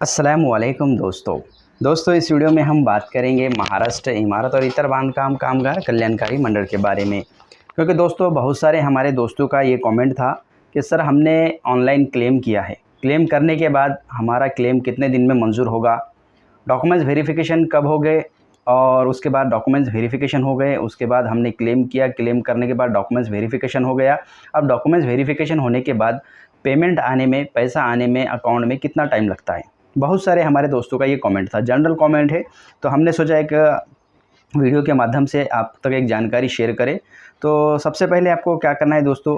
अस्सलामुअलैकुम दोस्तों इस वीडियो में हम बात करेंगे महाराष्ट्र इमारत और इतर बांधकाम कामगार कल्याणकारी मंडल के बारे में। क्योंकि दोस्तों बहुत सारे हमारे दोस्तों का ये कमेंट था कि सर हमने ऑनलाइन क्लेम किया है, क्लेम करने के बाद हमारा क्लेम कितने दिन में मंजूर होगा, डॉक्यूमेंट्स वेरिफिकेशन कब हो गए और उसके बाद डॉक्यूमेंट्स वेरिफिकेशन हो गए, उसके बाद हमने क्लेम किया, क्लेम करने के बाद डॉक्यूमेंट्स वेरिफिकेशन हो गया। अब डॉक्यूमेंट्स वेरिफिकेशन होने के बाद पेमेंट आने में, पैसा आने में अकाउंट में कितना टाइम लगता है। बहुत सारे हमारे दोस्तों का ये कमेंट था, जनरल कमेंट है, तो हमने सोचा एक वीडियो के माध्यम से आप तक एक जानकारी शेयर करें। तो सबसे पहले आपको क्या करना है दोस्तों,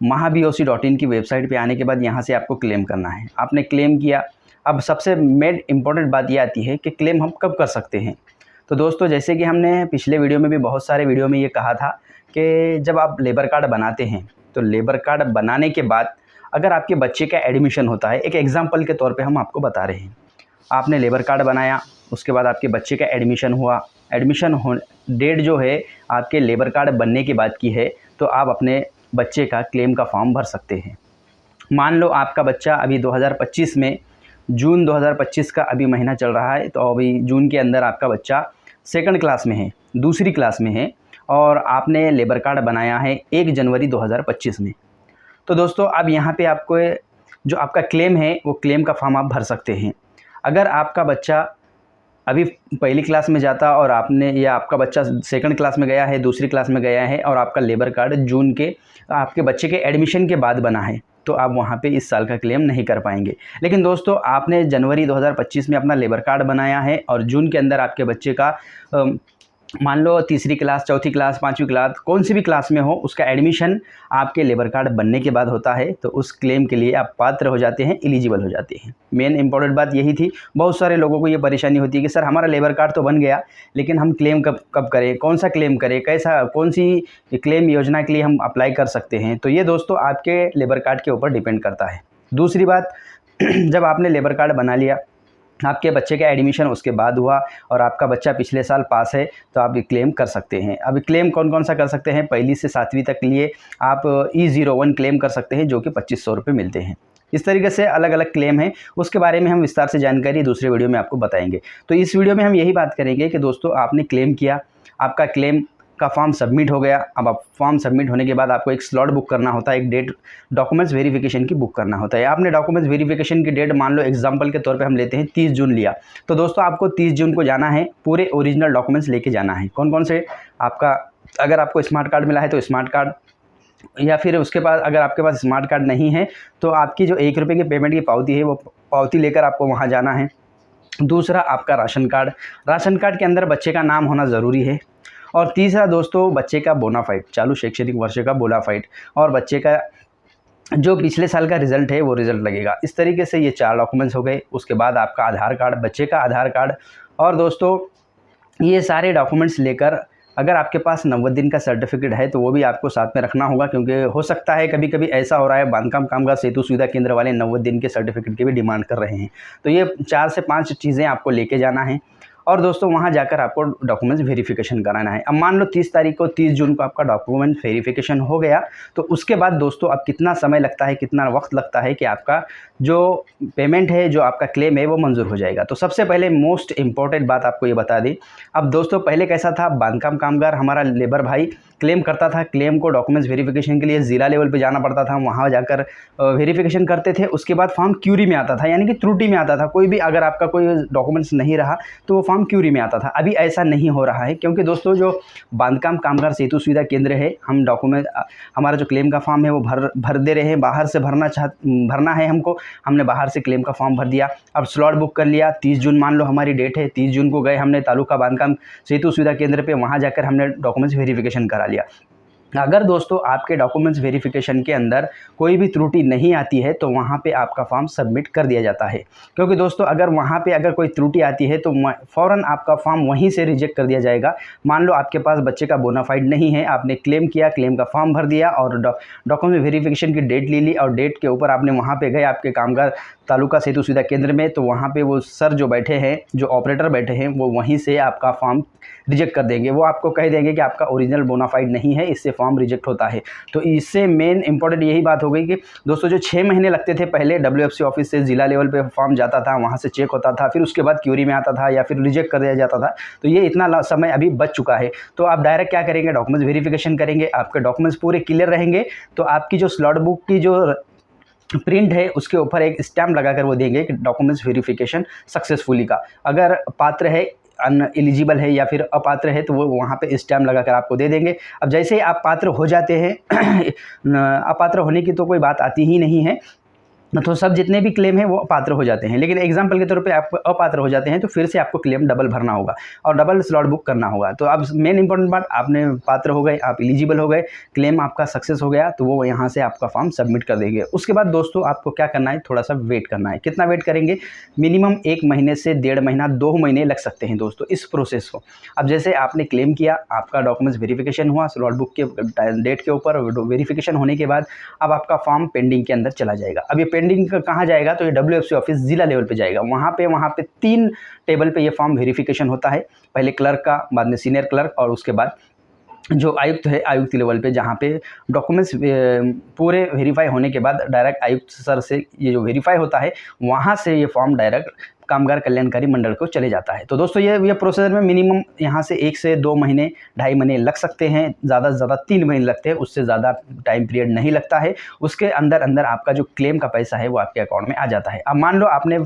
mahabioc.in की वेबसाइट पे आने के बाद यहाँ से आपको क्लेम करना है। आपने क्लेम किया, अब सबसे मेन इम्पॉर्टेंट बात ये आती है कि क्लेम हम कब कर सकते हैं। तो दोस्तों जैसे कि हमने पिछले वीडियो में भी बहुत सारे वीडियो में ये कहा था कि जब आप लेबर कार्ड बनाते हैं तो लेबर कार्ड बनाने के बाद अगर आपके बच्चे का एडमिशन होता है, एक एग्जांपल के तौर पे हम आपको बता रहे हैं, आपने लेबर कार्ड बनाया, उसके बाद आपके बच्चे का एडमिशन हुआ, डेट जो है आपके लेबर कार्ड बनने के बाद की है, तो आप अपने बच्चे का क्लेम का फॉर्म भर सकते हैं। मान लो आपका बच्चा अभी 2025 में, जून 2025 का अभी महीना चल रहा है, तो अभी जून के अंदर आपका बच्चा सेकंड क्लास में है, दूसरी क्लास में है, और आपने लेबर कार्ड बनाया है 1 जनवरी 2025 में। तो दोस्तों अब यहाँ पे आपको जो आपका क्लेम है वो क्लेम का फॉर्म आप भर सकते हैं। अगर आपका बच्चा अभी पहली क्लास में जाता और आपने, या आपका बच्चा सेकंड क्लास में गया है, दूसरी क्लास में गया है, और आपका लेबर कार्ड जून के आपके बच्चे के एडमिशन के बाद बना है, तो आप वहाँ पे इस साल का क्लेम नहीं कर पाएंगे। लेकिन दोस्तों आपने जनवरी 2025 में अपना लेबर कार्ड बनाया है और जून के अंदर आपके बच्चे का मान लो तीसरी क्लास, चौथी क्लास, पाँचवीं क्लास, कौन सी भी क्लास में हो, उसका एडमिशन आपके लेबर कार्ड बनने के बाद होता है, तो उस क्लेम के लिए आप पात्र हो जाते हैं, एलिजिबल हो जाते हैं। मेन इंपॉर्टेंट बात यही थी। बहुत सारे लोगों को ये परेशानी होती है कि सर हमारा लेबर कार्ड तो बन गया, लेकिन हम क्लेम कब करें, कौन सा क्लेम करें, कैसा, कौन सी क्लेम योजना के लिए हम अप्लाई कर सकते हैं। तो ये दोस्तों आपके लेबर कार्ड के ऊपर डिपेंड करता है। दूसरी बात, जब आपने लेबर कार्ड बना लिया, आपके बच्चे का एडमिशन उसके बाद हुआ और आपका बच्चा पिछले साल पास है, तो आप क्लेम कर सकते हैं। अब क्लेम कौन कौन सा कर सकते हैं, पहली से 7वीं तक के लिए आप E01 क्लेम कर सकते हैं, जो कि 2500 रुपये मिलते हैं। इस तरीके से अलग अलग क्लेम है, उसके बारे में हम विस्तार से जानकारी दूसरे वीडियो में आपको बताएंगे। तो इस वीडियो में हम यही बात करेंगे कि दोस्तों आपने क्लेम किया, आपका क्लेम का फॉर्म सबमिट हो गया। अब आप फॉर्म सबमिट होने के बाद आपको एक स्लॉट बुक करना होता है, एक डेट डॉक्यूमेंट्स वेरिफिकेशन की बुक करना होता है। आपने डॉक्यूमेंट्स वेरिफिकेशन की डेट मान लो एग्जांपल के तौर पे हम लेते हैं 30 जून लिया, तो दोस्तों आपको 30 जून को जाना है, पूरे ओरिजिनल डॉक्यूमेंट्स लेके जाना है। कौन कौन से, आपका अगर आपको स्मार्ट कार्ड मिला है तो स्मार्ट कार्ड, या फिर उसके बाद अगर आपके पास स्मार्ट कार्ड नहीं है तो आपकी जो 1 रुपये की पेमेंट की पावती है, वो पावती लेकर आपको वहाँ जाना है। दूसरा आपका राशन कार्ड, राशन कार्ड के अंदर बच्चे का नाम होना ज़रूरी है। और तीसरा दोस्तों बच्चे का बोनाफाइड, चालू शैक्षणिक वर्ष का बोनाफाइड, और बच्चे का जो पिछले साल का रिज़ल्ट है वो रिज़ल्ट लगेगा। इस तरीके से ये 4 डॉक्यूमेंट्स हो गए। उसके बाद आपका आधार कार्ड, बच्चे का आधार कार्ड, और दोस्तों ये सारे डॉक्यूमेंट्स लेकर अगर आपके पास 90 दिन का सर्टिफिकेट है तो वो भी आपको साथ में रखना होगा, क्योंकि हो सकता है कभी कभी ऐसा हो रहा है बांधकाम कामगार सेतु सुविधा केंद्र वाले 90 दिन के सर्टिफिकेट की भी डिमांड कर रहे हैं। तो ये 4 से 5 चीज़ें आपको लेके जाना है, और दोस्तों वहाँ जाकर आपको डॉक्यूमेंट्स वेरिफिकेशन कराना है। अब मान लो 30 तारीख को, 30 जून को आपका डॉक्यूमेंट वेरिफिकेशन हो गया, तो उसके बाद दोस्तों अब कितना समय लगता है, कितना वक्त लगता है कि आपका जो पेमेंट है, जो आपका क्लेम है, वो मंजूर हो जाएगा। तो सबसे पहले मोस्ट इंपॉर्टेंट बात आपको ये बता दी। अब दोस्तों पहले कैसा था, बांधकाम कामगार हमारा लेबर भाई क्लेम करता था, क्लेम को डॉक्यूमेंट्स वेरिफिकेशन के लिए ज़िला लेवल पे जाना पड़ता था, वहाँ जाकर वेरिफिकेशन करते थे। उसके बाद फॉर्म क्यूरी में आता था, यानी कि त्रुटि में आता था। कोई भी अगर आपका कोई डॉक्यूमेंट्स नहीं रहा तो वो फॉर्म क्यूरी में आता था। अभी ऐसा नहीं हो रहा है, क्योंकि दोस्तों जो बांधकाम कामगार सेतु सुविधा केंद्र है, हम डॉक्यूमेंट, हमारा जो क्लेम का फॉर्म है वो भर दे रहे हैं। बाहर से भरना है हमको, हमने बाहर से क्लेम का फॉर्म भर दिया। अब स्लॉट बुक कर लिया, 30 जून मान लो हमारी डेट है, 30 जून को गए हमने तालुका बांधकाम सेतु सुविधा केंद्र पे, वहाँ जाकर हमने डॉक्यूमेंट्स वेरिफिकेशन करा लिया। अगर दोस्तों आपके डॉक्यूमेंट्स वेरिफिकेशन के अंदर कोई भी त्रुटि नहीं आती है तो वहाँ पे आपका फॉर्म सबमिट कर दिया जाता है, क्योंकि दोस्तों अगर वहाँ पे अगर कोई त्रुटि आती है तो फ़ौरन आपका फॉर्म वहीं से रिजेक्ट कर दिया जाएगा। मान लो आपके पास बच्चे का बोनाफाइड नहीं है, आपने क्लेम किया, क्लेम का फॉर्म भर दिया और डॉक्यूमेंट वेरिफिकेशन की डेट ले ली, और डेट के ऊपर आपने वहाँ पे गए आपके कामगार तालुका सेतु सुविधा केंद्र में, तो वहाँ पे वो सर जो बैठे हैं, जो ऑपरेटर बैठे हैं, वो वहीं से आपका फॉर्म रिजेक्ट कर देंगे। वो आपको कह देंगे कि आपका ओरिजिनल बोनाफाइड नहीं है, इससे फॉर्म रिजेक्ट होता है। तो इससे मेन इंपॉर्टेंट यही बात हो गई कि दोस्तों जो 6 महीने लगते थे पहले WFC ऑफिस से ज़िला लेवल पे फॉर्म जाता था, वहाँ से चेक होता था, फिर उसके बाद क्यूरी में आता था या फिर रिजेक्ट कर दिया जाता था, तो ये इतना समय अभी बच चुका है। तो आप डायरेक्ट क्या करेंगे, डॉक्यूमेंट्स वेरिफिकेशन करेंगे, आपके डॉक्यूमेंट्स पूरे क्लियर रहेंगे तो आपकी जो स्लॉट बुक की जो प्रिंट है उसके ऊपर एक स्टैम्प लगाकर वो देंगे कि डॉक्यूमेंट्स वेरिफिकेशन सक्सेसफुली का। अगर पात्र है, एलिजिबल है या फिर अपात्र है तो वो वहाँ पे स्टैम्प लगाकर आपको दे देंगे। अब जैसे ही आप पात्र हो जाते हैं अपात्र होने की तो कोई बात आती ही नहीं है, तो सब जितने भी क्लेम हैं वो पात्र हो जाते हैं। लेकिन एग्जाम्पल के तौर पे आप अपात्र हो जाते हैं तो फिर से आपको क्लेम डबल भरना होगा और डबल स्लॉट बुक करना होगा। तो अब मेन इंपॉर्टेंट बात, आपने पात्र हो गए, आप एलिजिबल हो गए, क्लेम आपका सक्सेस हो गया तो वो यहाँ से आपका फॉर्म सबमिट कर देंगे। उसके बाद दोस्तों आपको क्या करना है, थोड़ा सा वेट करना है। कितना वेट करेंगे, मिनिमम 1 महीने से 1.5 महीना 2 महीने लग सकते हैं दोस्तों इस प्रोसेस को। अब जैसे आपने क्लेम किया, आपका डॉक्यूमेंट्स वेरिफिकेशन हुआ, स्लॉट बुक के डेट के ऊपर वेरिफिकेशन होने के बाद अब आपका फॉर्म पेंडिंग के अंदर चला जाएगा। अब ये पेंडिंग कहाँ जाएगा, तो ये WFC ऑफिस जिला लेवल पे जाएगा। वहाँ पे 3 टेबल पे ये फॉर्म वेरिफिकेशन होता है, पहले क्लर्क का, बाद में सीनियर क्लर्क और उसके बाद जो आयुक्त है आयुक्त लेवल पे, जहाँ पे डॉक्यूमेंट्स पूरे वेरीफाई होने के बाद डायरेक्ट आयुक्त सर से ये जो वेरीफाई होता है वहाँ से ये फॉर्म डायरेक्ट कामगार कल्याणकारी मंडल को चले जाता है। तो दोस्तों ये प्रोसेस में मिनिमम यहाँ से 1 से 2 महीने 2.5 महीने लग सकते हैं, ज़्यादा से ज़्यादा 3 महीने लगते हैं, उससे ज़्यादा टाइम पीरियड नहीं लगता है। उसके अंदर आपका जो क्लेम का पैसा है वो आपके अकाउंट में आ जाता है। अब मान लो आपने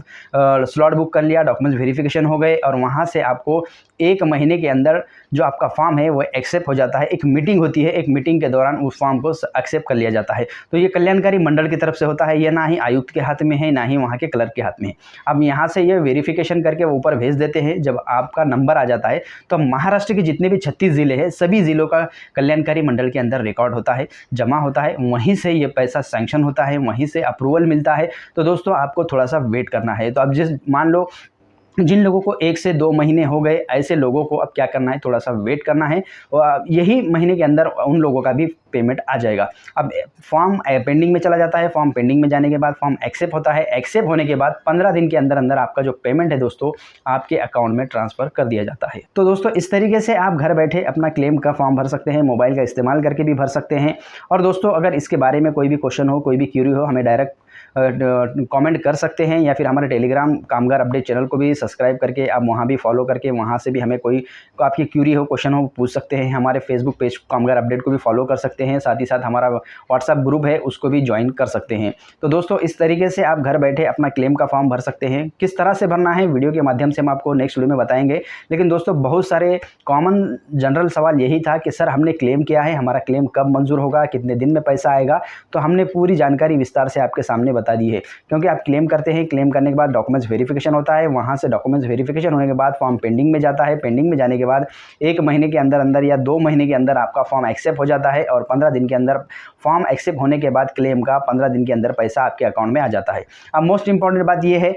स्लॉट बुक कर लिया, डॉक्यूमेंट्स वेरिफिकेशन हो गए और वहाँ से आपको 1 महीने के अंदर जो आपका फॉर्म है वो एक्सेप्ट हो जाता है। एक मीटिंग होती है, एक मीटिंग के दौरान उस फॉर्म को एक्सेप्ट कर लिया जाता है। तो ये कल्याणकारी मंडल की तरफ से होता है, ये ना ही आयुक्त के हाथ में है ना ही वहाँ के क्लर्क के हाथ में है। अब यहाँ से ये वेरिफिकेशन करके वो ऊपर भेज देते हैं। जब आपका नंबर आ जाता है तो महाराष्ट्र के जितने भी 36 ज़िले हैं सभी ज़िलों का कल्याणकारी मंडल के अंदर रिकॉर्ड होता है, जमा होता है, वहीं से ये पैसा सैंक्शन होता है, वहीं से अप्रूवल मिलता है। तो दोस्तों आपको थोड़ा सा वेट करना है। तो अब मान लो जिन लोगों को 1 से 2 महीने हो गए, ऐसे लोगों को अब क्या करना है, थोड़ा सा वेट करना है और यही महीने के अंदर उन लोगों का भी पेमेंट आ जाएगा। अब फॉर्म पेंडिंग में चला जाता है, फॉर्म पेंडिंग में जाने के बाद फॉर्म एक्सेप्ट होता है, एक्सेप्ट होने के बाद 15 दिन के अंदर आपका जो पेमेंट है दोस्तों आपके अकाउंट में ट्रांसफ़र कर दिया जाता है। तो दोस्तों इस तरीके से आप घर बैठे अपना क्लेम का फॉर्म भर सकते हैं, मोबाइल का इस्तेमाल करके भी भर सकते हैं। और दोस्तों अगर इसके बारे में कोई भी क्वेश्चन हो, कोई भी क्यूरी हो, हमें डायरेक्ट कमेंट कर सकते हैं या फिर हमारे टेलीग्राम कामगार अपडेट चैनल को भी सब्सक्राइब करके आप वहाँ भी फॉलो करके वहाँ से भी हमें कोई आपकी क्यूरी हो, क्वेश्चन हो, पूछ सकते हैं। हमारे फेसबुक पेज कामगार अपडेट को भी फॉलो कर सकते हैं, साथ ही साथ हमारा व्हाट्सएप ग्रुप है उसको भी ज्वाइन कर सकते हैं। तो दोस्तों इस तरीके से आप घर बैठे अपना क्लेम का फॉर्म भर सकते हैं। किस तरह से भरना है वीडियो के माध्यम से हम आपको नेक्स्ट वीडियो में बताएंगे। लेकिन दोस्तों बहुत सारे कॉमन जनरल सवाल यही था कि सर हमने क्लेम किया है, हमारा क्लेम कब मंजूर होगा, कितने दिन में पैसा आएगा। तो हमने पूरी जानकारी विस्तार से आपके सामने बता दी है, क्योंकि आप क्लेम करते हैं, क्लेम करने के बाद डॉक्यूमेंट्स वेरिफिकेशन होता है, वहाँ से डॉक्यूमेंट्स वेरिफिकेशन होने के बाद फॉर्म पेंडिंग में जाता है, पेंडिंग में जाने के बाद 1 महीने के अंदर या 2 महीने के अंदर आपका फॉर्म एक्सेप्ट हो जाता है और 15 दिन के अंदर फॉर्म एक्सेप्ट होने के बाद क्लेम का 15 दिन के अंदर पैसा आपके अकाउंट में आ जाता है। अब मोस्ट इंपॉर्टेंट बात यह है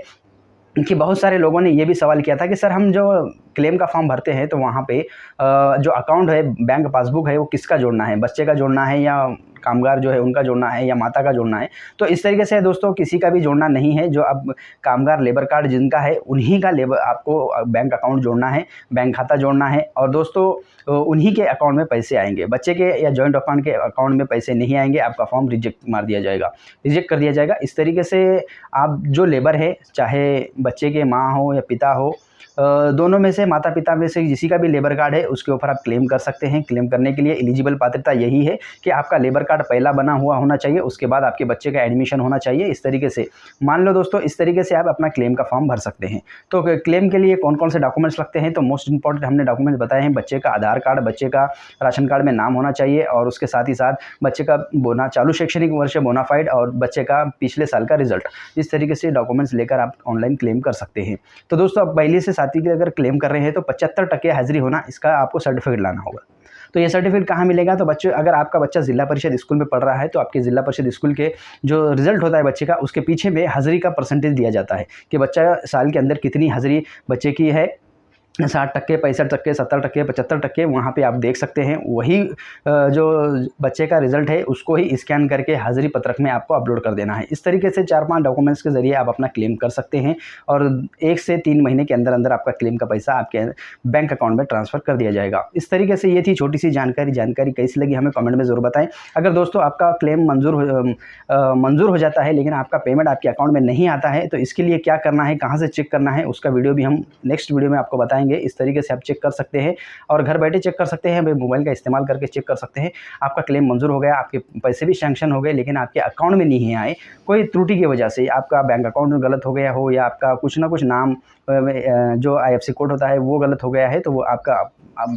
कि बहुत सारे लोगों ने ये भी सवाल किया था कि सर हम जो क्लेम का फॉर्म भरते हैं तो वहाँ पे जो अकाउंट है, बैंक पासबुक है, वो किसका जोड़ना है, बच्चे का जोड़ना है या कामगार जो है उनका जोड़ना है या माता का जोड़ना है। तो इस तरीके से दोस्तों किसी का भी जोड़ना नहीं है। जो अब कामगार लेबर कार्ड जिनका है उन्हीं का लेबर आपको बैंक अकाउंट जोड़ना है, बैंक खाता जोड़ना है और दोस्तों उन्हीं के अकाउंट में पैसे आएंगे। बच्चे के या जॉइंट अकाउंट के अकाउंट में पैसे नहीं आएंगे, आपका फॉर्म रिजेक्ट मार दिया जाएगा, रिजेक्ट कर दिया जाएगा। इस तरीके से आप जो लेबर है, चाहे बच्चे के माँ हो या पिता हो, दोनों में से, माता पिता में से किसी का भी लेबर कार्ड है उसके ऊपर आप क्लेम कर सकते हैं। क्लेम करने के लिए एलिजिबल पात्रता यही है कि आपका लेबर कार्ड पहला बना हुआ होना चाहिए, उसके बाद आपके बच्चे का एडमिशन होना चाहिए। इस तरीके से मान लो दोस्तों, इस तरीके से आप अपना क्लेम का फॉर्म भर सकते हैं। तो क्लेम के लिए कौन कौन से डॉक्यूमेंट्स लगते हैं, तो मोस्ट इंपॉर्टेंट हमने डॉक्यूमेंट्स बताए हैं। बच्चे का आधार कार्ड, बच्चे का राशन कार्ड में नाम होना चाहिए और उसके साथ ही साथ बच्चे का चालू शैक्षणिक वर्ष बोनाफाइड और बच्चे का पिछले साल का रिजल्ट। इस तरीके से डॉक्यूमेंट्स लेकर आप ऑनलाइन क्लेम कर सकते हैं। तो दोस्तों अब पहली से 7वीं की अगर क्लेम कर रहे हैं तो 75% हाजिरी होना, इसका आपको सर्टिफिकेट लाना होगा। तो ये सर्टिफिकेट कहाँ मिलेगा, तो बच्चे, अगर आपका बच्चा जिला परिषद स्कूल में पढ़ रहा है तो आपके जिला परिषद स्कूल के जो रिजल्ट होता है बच्चे का, उसके पीछे में हाजिरी का परसेंटेज दिया जाता है कि बच्चा साल के अंदर कितनी हाजिरी बच्चे की है 60%, 65%, 70%, 75% वहाँ पे आप देख सकते हैं। वही जो बच्चे का रिज़ल्ट है उसको ही स्कैन करके हाज़िरी पत्रक में आपको अपलोड कर देना है। इस तरीके से 4-5 डॉक्यूमेंट्स के ज़रिए आप अपना क्लेम कर सकते हैं और 1 से 3 महीने के अंदर-अंदर आपका क्लेम का पैसा आपके बैंक अकाउंट में ट्रांसफ़र कर दिया जाएगा। इस तरीके से ये थी छोटी-सी जानकारी। जानकारी कैसी लगी हमें कमेंट में ज़रूर बताएँ। अगर दोस्तों आपका क्लेम मंज़ूर हो जाता है लेकिन आपका पेमेंट आपके अकाउंट में नहीं आता है, तो इसके लिए क्या करना है, कहाँ से चेक करना है, उसका वीडियो भी हम नेक्स्ट वीडियो में आपको बताएँगे। इस तरीके से आप चेक कर सकते हैं और घर बैठे चेक कर सकते हैं, मोबाइल का इस्तेमाल करके चेक कर सकते हैं। आपका क्लेम मंजूर हो गया, आपके पैसे भी सैंक्शन हो गए लेकिन आपके अकाउंट में नहीं आए, कोई त्रुटि की वजह से आपका बैंक अकाउंट गलत हो गया हो या आपका कुछ ना कुछ नाम जो IFSC कोड होता है वो गलत हो गया है, तो वो आपका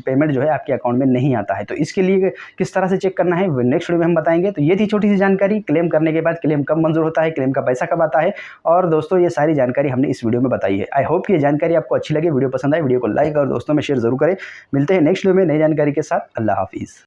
पेमेंट जो है आपके अकाउंट में नहीं आता है। तो इसके लिए किस तरह से चेक करना है वो नेक्स्ट वीडियो में हम बताएंगे। तो ये थी छोटी सी जानकारी। क्लेम करने के बाद क्लेम कब मंजूर होता है, क्लेम का पैसा कब आता है, और दोस्तों ये सारी जानकारी हमने इस वीडियो में बताई है। आई होप कि ये जानकारी आपको अच्छी लगी, वीडियो पसंद आए, वीडियो को लाइक और दोस्तों में शेयर जरूर करें। मिलते हैं नेक्स्ट वीडियो में नई जानकारी के साथ। अल्लाह हाफिज़।